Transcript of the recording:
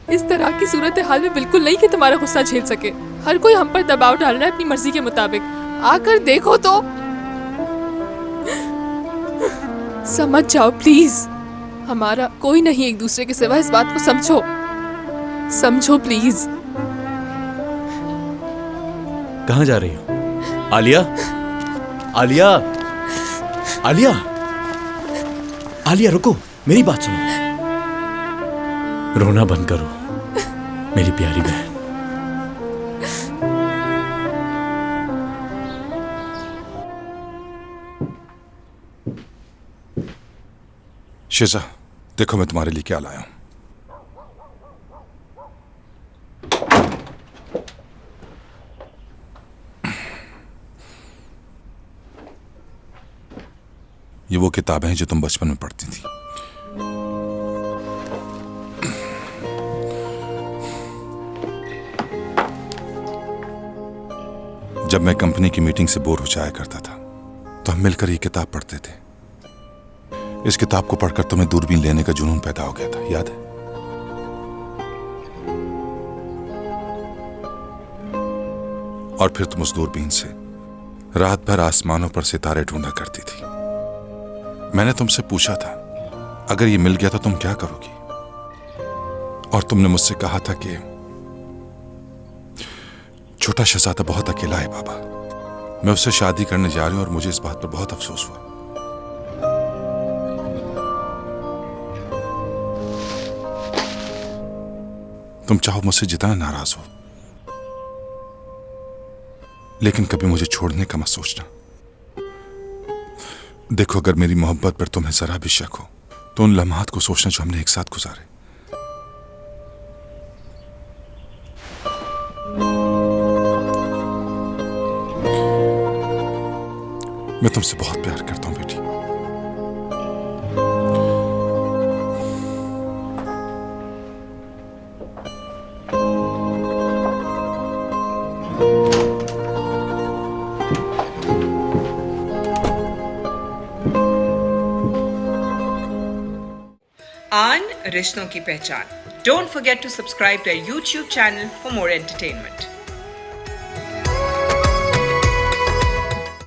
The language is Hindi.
इस तरह की सूरत हाल में बिल्कुल नहीं कि तुम्हारा गुस्सा झेल सके। हर कोई हम पर दबाव डाल रहा है अपनी मर्जी के मुताबिक। आकर देखो तो समझ जाओ प्लीज। हमारा कोई नहीं एक दूसरे के सिवा, इस बात को समझो, समझो प्लीज। कहाँ जा रही हो? आलिया, आलिया, आलिया, आलिया रुको, मेरी बात सुनो। रोना बंद करो मेरी प्यारी बहन। शिजा, देखो मैं तुम्हारे लिए क्या लाया हूं। ये वो किताबें हैं जो तुम बचपन में पढ़ती थी। जब मैं कंपनी की मीटिंग से बोर हो जाया करता था तो हम मिलकर ये किताब पढ़ते थे। इस किताब को पढ़कर तुम्हें दूरबीन लेने का जुनून पैदा हो गया था, याद है? और फिर तुम उस दूरबीन से रात भर आसमानों पर सितारे ढूंढा करती थी। मैंने तुमसे पूछा था अगर ये मिल गया तो तुम क्या करोगी, और तुमने मुझसे कहा था कि छोटा शहजादा बहुत अकेला है बाबा, मैं उससे शादी करने जा रही हूं और मुझे इस बात पर बहुत अफसोस हुआ। तुम चाहो मुझसे जितना नाराज हो, लेकिन कभी मुझे छोड़ने का मत सोचना। देखो, अगर मेरी मोहब्बत पर तुम्हें जरा भी शक हो तो उन लम्हात को सोचना जो हमने एक साथ गुजारे। मैं तुमसे बहुत प्यार करता हूं बेटी। आन रिश्तों की पहचान. Don't forget to subscribe to our YouTube channel for more entertainment.